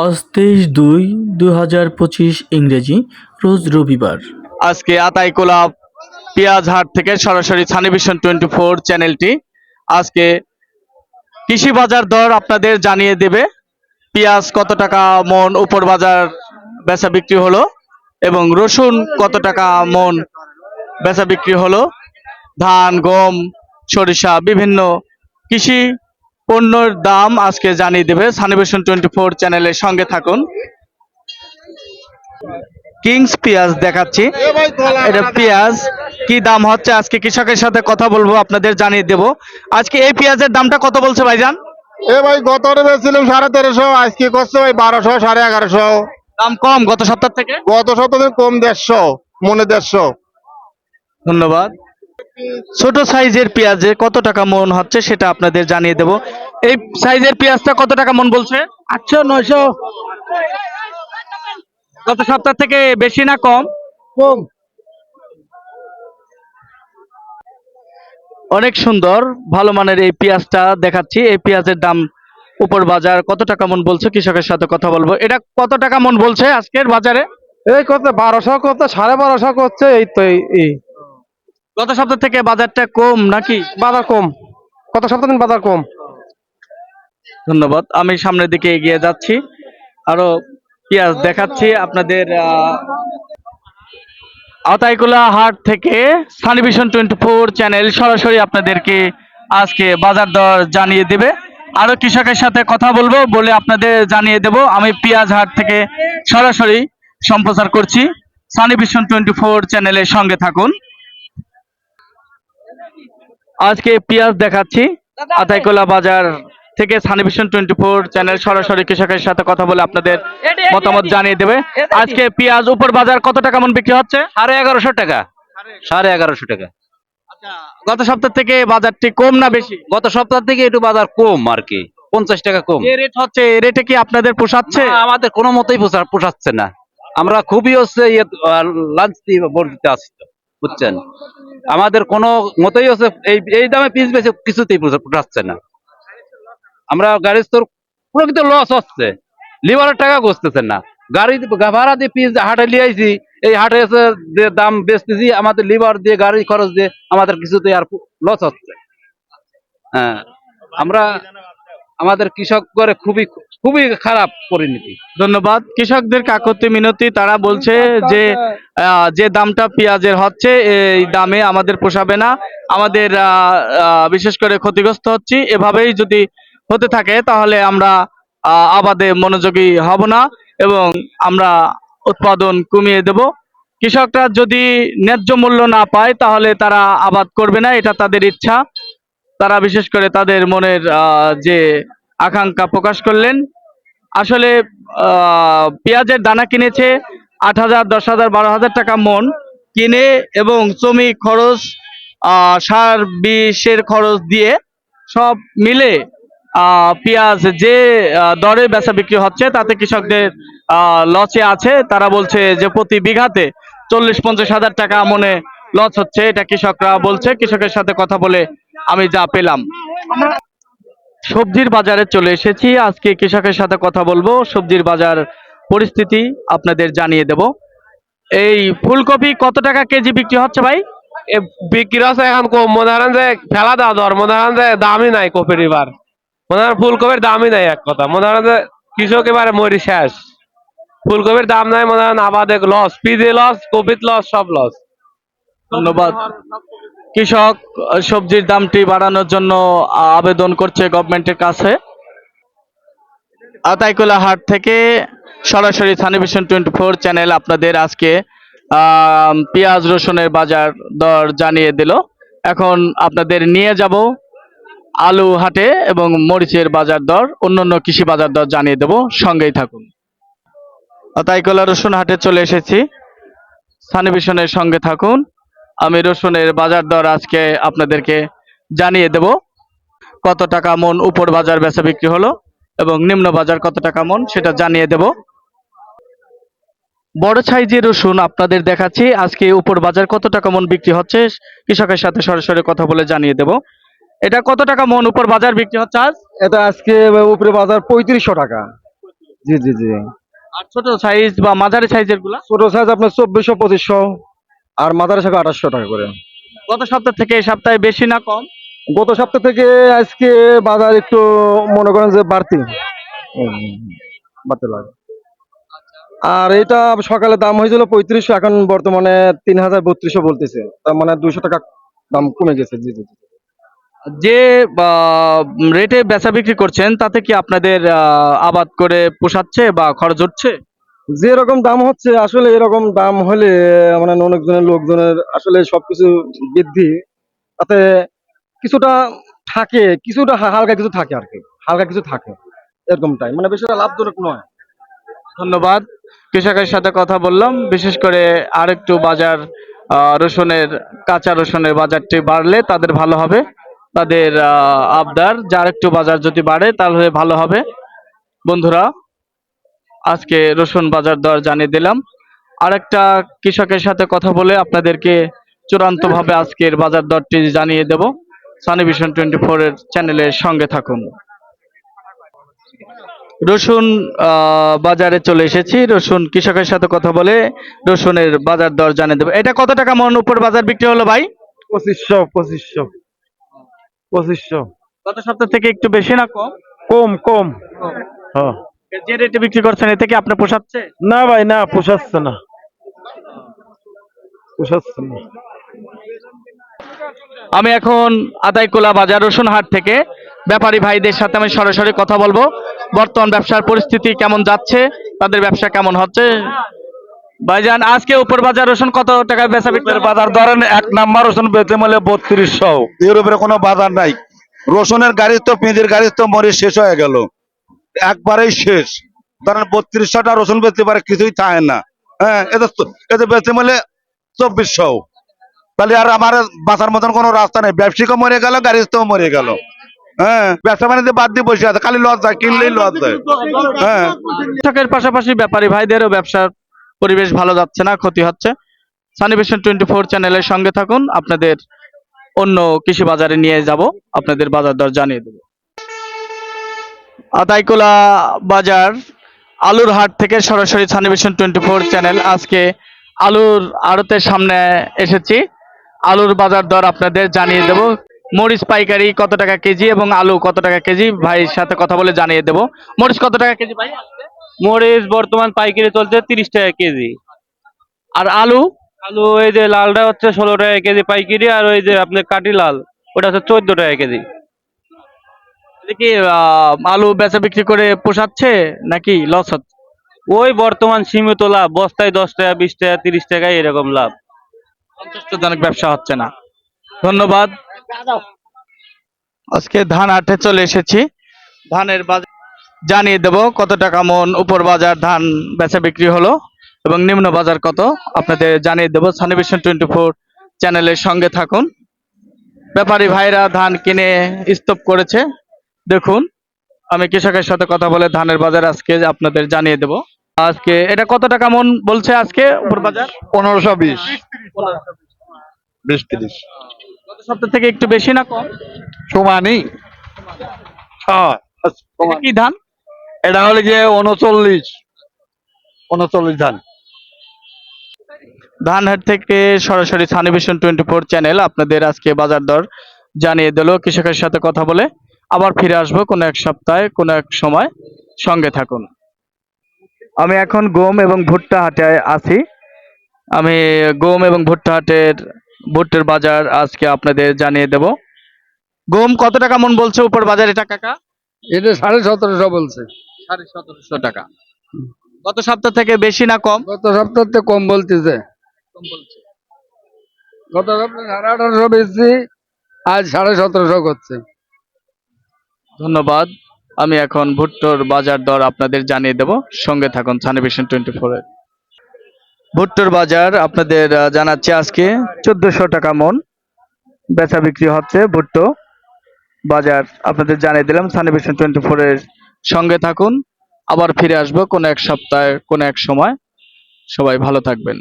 আজ 23/2/2025 ইংরেজি, রোজ রবিবার। আজকে আতাইকুলা পেঁয়াজ হাট থেকে সরাসরি সানিভিশন 24 চ্যানেলটি আজকে কৃষি বাজার দর আপনাদের জানিয়ে দেবে। পেঁয়াজ কত টাকা মন উপর বাজার বেচা বিক্রি হলো এবং রসুন কত টাকা মন বেচা বিক্রি হলো, ধান, গম, সরিষা, বিভিন্ন কৃষি পণ্যের দাম আজকে জানিয়ে দেবে। সানিভিশন 24 চ্যানেলের সঙ্গে থাকুন। কিংস পেঁয়াজ দেখাচ্ছি, এটা পেঁয়াজ কি দাম হচ্ছে আজকে কৃষকের সাথে কথা বলবো, আপনাদের জানিয়ে দেব। আজকে এই পেঁয়াজের দামটা কত বলছে ভাইজান? ভাই গত বেচছিলাম 1350, আজকে করছে ভাই 1200 1150। দাম কম গত সপ্তাহ থেকে? গত সপ্তাহে কম 150, মনে 150। ধন্যবাদ। ছোট সাইজের পেঁয়াজে কত টাকা মন হচ্ছে সেটা আপনাদের জানিয়ে দেব। এই সাইজের পেঁয়াজটা কত টাকা মন বলছে? 800 900 গত সপ্তাহ থেকে বেশি না কম? কম। অনেক সুন্দর ভালো মানের এই পেঁয়াজটা দেখাচ্ছি। এই পেঁয়াজের দাম উপর বাজার কত টাকা মন বলছে, কৃষকের সাথে কথা বলবো। এটা কত টাকা মন বলছে আজকের বাজারে? এই কত 1200, কত 1250 করছে। এই তো এই গত সপ্তাহ থেকে বাজারটা কম নাকি? বাজার কম, কত সপ্তাহ দিন বাজার কম। ধন্যবাদ। আমি সামনের দিকে এগিয়ে যাচ্ছি, আরো পেঁয়াজ দেখাচ্ছি আপনাদের। আতাইকুলা হাট থেকে সানিভিশন 24 চ্যানেল সরাসরি আপনাদেরকে আজকে বাজার দর জানিয়ে দেবে। আরো কৃষকের সাথে কথা বলবো বলে আপনাদের জানিয়ে দেব। আমি পেঁয়াজ হাট থেকে সরাসরি সম্প্রচার করছি। সানিভিশন 24 চ্যানেলের সঙ্গে থাকুন। আজকে পেঁয়াজ দেখাচ্ছি আতাইকুলা বাজার থেকে সানিভিশন 24 চ্যানেল সরাসরি কৃষকের সাথে কথা বলে আপনাদের মতামত জানিয়ে দেবে। আজকে পেঁয়াজ উপর বাজার কত টাকা মন বিক্রি হচ্ছে? 1150 টাকা, 1150 টাকা। গত সপ্তাহ থেকে বাজারটি কম না বেশি? গত সপ্তাহ থেকে একটু বাজার কম আর কি, 50 টাকা কম। যে রেট হচ্ছে এই রেটে কি আপনাদের পোষাচ্ছে? না, আমাদের কোনো মতেই পোষাচ্ছে না। আমরা খুবই হচ্ছে লাঞ্চ দিয়ে বর্ধিত আছি তো, বুঝছেন। আমাদের কোনো মতেই হচ্ছে এই দামে পিস বেশি কিছুতেই পোষাচ্ছে না। আমরা গাড়ির তোর প্রকৃত লস হচ্ছে, লিভারের টাকা বসতেছে না। গাড়ি ভাড়া দিয়ে পিস হাটে নিয়ে আইছি, এই হাটে এসে যে দাম বেচতেছি, আমাদের লিভার দিয়ে গাড়ি খরচ দিয়ে আমাদের কিছুতেই আর লস হচ্ছে। হ্যাঁ, আমাদের কৃষক করে খুবই খুবই খারাপ পরিণতি। ধন্যবাদ। কৃষকদের কাকতি মিনতি, তারা বলছে যে যে দামটা পেঁয়াজের হচ্ছে এই দামে আমাদের পোষাবে না, আমাদের বিশেষ করে ক্ষতিগ্রস্ত হচ্ছি। এভাবেই যদি হতে থাকে তাহলে আমরা আবাদে মনোযোগী হব না এবং আমরা উৎপাদন কমিয়ে দেব। কৃষকরা যদি ন্যায্য মূল্য না পায় তাহলে তারা আবাদ করবে না, এটা তাদের ইচ্ছা। তারা বিশেষ করে তাদের মনের যে আকাঙ্ক্ষা প্রকাশ করলেন। আসলে পেঁয়াজের দানা কিনেছে 8,000, 10,000, 12,000 টাকা মন কিনে এবং শ্রমিক খরচ, সার বিষের খরচ দিয়ে সব মিলে পেঁয়াজ যে দরে বেচা বিক্রি হচ্ছে তাতে কৃষকদের লসে আছে। তারা বলছে যে প্রতি বিঘাতে 40-50 হাজার টাকা মনে লস হচ্ছে, এটা কৃষকরা বলছে। কৃষকের সাথে কথা বলে আমি যা পেলাম। সবজির বাজারে চলে এসেছি, আজকে কৃষকের সাথে কথা বলবো, সবজির বাজার পরিস্থিতি আপনাদের জানিয়ে দেব। এই ফুলকপি কত টাকা কেজি বিক্রি হচ্ছে ভাই? বিক্রি হচ্ছে এখন কম, মনে করেন যে ফেলা দেওয়া দর, মনে করেন যে দামই নাই কপির। এবার মনে করেন ফুলকপির দামই নাই, এক কথা মনে করেন যে কৃষক এবারে মরি শেষ। ফুলকপির দাম নাই, মনে করেন আবাদে লস, পিজে লস, কপির লস, সব লস। ধন্যবাদ। কৃষক সবজির দামটি বাড়ানোর জন্য আবেদন করছে গভর্নমেন্টের কাছে। আতাইকুলা হাট থেকে সরাসরি সানিভিশন 24 চ্যানেল আপনাদের আজকে পেঁয়াজ রসুনের বাজার দর জানিয়ে দিল। এখন আপনাদের নিয়ে যাব আলু হাটে এবং মরিচের বাজার দর, অন্যান্য কৃষি বাজার দর জানিয়ে দেব, সঙ্গেই থাকুন। আতাইকুলা রসুন হাটে চলে এসেছি, সানিভিশনের সঙ্গে থাকুন। আমি রসুনের বাজার দর আজকে আপনাদেরকে জানিয়ে দেব, কত টাকা মন উপর বাজার বেচা বিক্রি হলো এবং নিম্ন বাজার কত টাকা মন সেটা জানিয়ে দেব। বড় সাইজের রসুন আপনাদের দেখাচ্ছি, আজকে উপর বাজার কত টাকা মন বিক্রি হচ্ছে কৃষকের সাথে সরাসরি কথা বলে জানিয়ে দেব। এটা কত টাকা মন উপর বাজার বিক্রি হচ্ছে আজ? এটা আজকে উপরে বাজার 3500 টাকা। জি জি জি। আর ছোট সাইজ বা মাঝারি সাইজের গুলা ছোট সাইজ আপনার 2400 2500, আর মাদার শাক 2800 টাকা করে। গত সপ্তাহ থেকে এই সপ্তাহে বেশি না কম? গত সপ্তাহ থেকে আজকে বাজার একটু মনে করেন যে বাড়তি, বাড়তে লাগে। আর এটা সকালে দাম হয়েছিল 3500, এখন বর্তমানে 3200 বলতেছে, তার মানে 200 টাকা দাম কমে গেছে। জি জি জি। যে রেটে বেচা বিক্রি করছেন তাতে কি আপনাদের আবাদ করে পোষাচ্ছে বা খরচ উঠছে? যে এরকম দাম হচ্ছে, আসলে এরকম দাম হলে মানে অনেকজনের লোকজনের আসলে সবকিছু বৃদ্ধি, তাতে কিছুটা থাকে, কিছুটা হালকা কিছু থাকে আর কি, হালকা কিছু থাকে এরকমটাই, মানে বেশি লাভজনক নয়। ধন্যবাদ। কৃষকের সাথে কথা বললাম, বিশেষ করে আরেকটু বাজার রসুনের, কাঁচা রসুনের বাজারটি বাড়লে তাদের ভালো হবে। তাদের আবদার যে আরেকটু বাজার যদি বাড়ে তাহলে ভালো হবে। বন্ধুরা, আজকে রসুন বাজার দর জানিয়ে দিলাম। আরেকটা কৃষকের সাথে কথা বলে আপনাদেরকে চূড়ান্তভাবে আজকের বাজার দরটি জানিয়ে দেব। সানি ভিশন 24 এর চ্যানেলের সঙ্গে থাকুন। রসুন বাজারে চলে এসেছি। রসুন কৃষকের সাথে কথা বলে রসুনের বাজার দর জানিয়ে দেবো। এটা কত টাকা মন উপর বাজার বিক্রি হলো ভাই? 2500 গত সপ্তাহ থেকে একটু বেশি না কম? কম কম। হ্যাঁ। যে রেটে বিক্রি করছেন এতে কি আপনি পোষাচ্ছে? না ভাই, না পোষাচ্ছে না, পোষাচ্ছে না। আমি এখন আদাইকুলা বাজার রসুন হাট থেকে ব্যাপারী ভাইদের সাথে আমি সরাসরি কথা বলবো। বর্তমান ব্যবসার পরিস্থিতি কেমন যাচ্ছে, তাদের ব্যবসা কেমন হচ্ছে। ভাইজান, আজকে উপর বাজার রসুন কত টাকায় বেচা বিক্রি? বাজার ধরেন 1 নাম্বার রসুন বেচে মূল্য 3200, এর উপরে কোনো বাজার নাই। রসুনের গাড়ি তো, পেঁয়াজের গাড়ি তো মরিচ শেষ হয়ে গেল, একবারেই শেষ। ধরেন 3200টা রসুন বেচতে পারে, কিছুই থাকে না। হ্যাঁ, এতে বেচে মূল্য 2400। তাহলে আর আমার বাঁচার মতন কোনো রাস্তা নেই। ব্যবসায়ীও মরে গেল, গাড়িতেও মরে গেল। হ্যাঁ, ব্যবসা বাণিজ্য বাদ দিয়ে বসে আছে, খালি লস যায়, কিনলেই লস যায়। হ্যাঁ, কৃষকের পাশাপাশি ব্যাপারী ভাইদেরও ব্যবসার পরিবেশ ভালো যাচ্ছে না, ক্ষতি হচ্ছে। সানি ভিশন 24 চ্যানেলের সঙ্গে থাকুন, আপনাদের অন্য কৃষি বাজারে নিয়ে যাব, আপনাদের বাজার দর জানিয়ে দেব। আদাইকুলা বাজার আলুর হাট থেকে সরাসরি সানি ভিশন 24 চ্যানেল। আজকে আলুর আড়তের সামনে এসেছি। আলুর বাজার দর আপনাদের জানিয়ে দেব। মরিচ পাইকারি কত টাকা কেজি এবং আলু কত টাকা কেজি, ভাইয়ের সাথে কথা বলে জানিয়ে দেব। মরিচ কত টাকা কেজি ভাই? মরিচ বর্তমান পাইকারি চলছে 30 টাকা কেজি। আর আলু? আলু এই যে লালটা হচ্ছে 16 টাকা কেজি পাইকারি, আর ওই যে আপনার কাটি লাল ওটা হচ্ছে 14 টাকা কেজি। এটা কি আলু বেচা বিক্রি করে পোষাচ্ছে নাকি লস হচ্ছে? ওই বর্তমান সীমিত লাভ, বস্তায় 10 টাকা 20 টাকা 30 টাকা এরকম লাভ। সন্তোষজনক ব্যবসা হচ্ছে না। ধন্যবাদ। আজকে ধান হাটে চলে এসেছি। ধানের বাজার জানিয়ে দেব কত টাকা মন উপর বাজার ধান বেচা বিক্রি হলো এবং নিম্ন বাজার কত আপনাদের জানিয়ে দেব। সানি ভিশন 24 চ্যানেলের সঙ্গে থাকুন। ব্যাপারী ভাইরা ধান কিনে স্তূপ করেছে। দেখুন, আমি কৃষকের সাথে কথা বলে ধানের বাজার আজকে আপনাদের জানিয়ে দেব। আজকে এটা কত টাকা মন বলছে আজকে উপর বাজার? 1520, 20-30 গত সপ্তাহ থেকে একটু বেশি না কম? সমানই। হ্যাঁ, এটা কি ধান? এটা হলে যে 39 ধান। ধানহাট থেকে সরাসরি সানি ভিশন 24 চ্যানেল আপনাদের আজকে বাজার দর জানিয়ে দিল। কৃষকের সাথে কথা বলে আবার ফিরে আসবো কোনো এক সপ্তাহে কোনো এক সময়, সঙ্গে থাকুন। আমি এখন গম এবং ভুট্টা হাটে আছি। আমি গম এবং ভুট্টা হাটের ভুট্টার বাজার আজকে আপনাদের জানিয়ে দেব। গম কত টাকা মন বলছে উপর বাজার এটা কাকা? এটা 1750 বলছে। 1750 টাকা। গত সপ্তাহ থেকে বেশি না কম? গত সপ্তাহে কম বলতেছে। গত সপ্তাহে 1850 বেশি, আজ 1750 করছে। ধন্যবাদ। আমি এখন ভুট্টোর বাজার দর আপনাদের জানিয়ে দেব, সঙ্গে থাকুন সানি ভিশন 24 এর। ভুট্টোর বাজার আপনাদের জানাচ্ছি আজকে 1400 টাকা মন বেচা বিক্রি হচ্ছে। ভুট্টো বাজার আপনাদের জানিয়ে দিলাম। সানি ভিশন 24 এর সঙ্গে থাকুন, আবার ফিরে আসবো কোনো এক সপ্তাহে কোনো এক সময়। সবাই ভালো থাকবেন।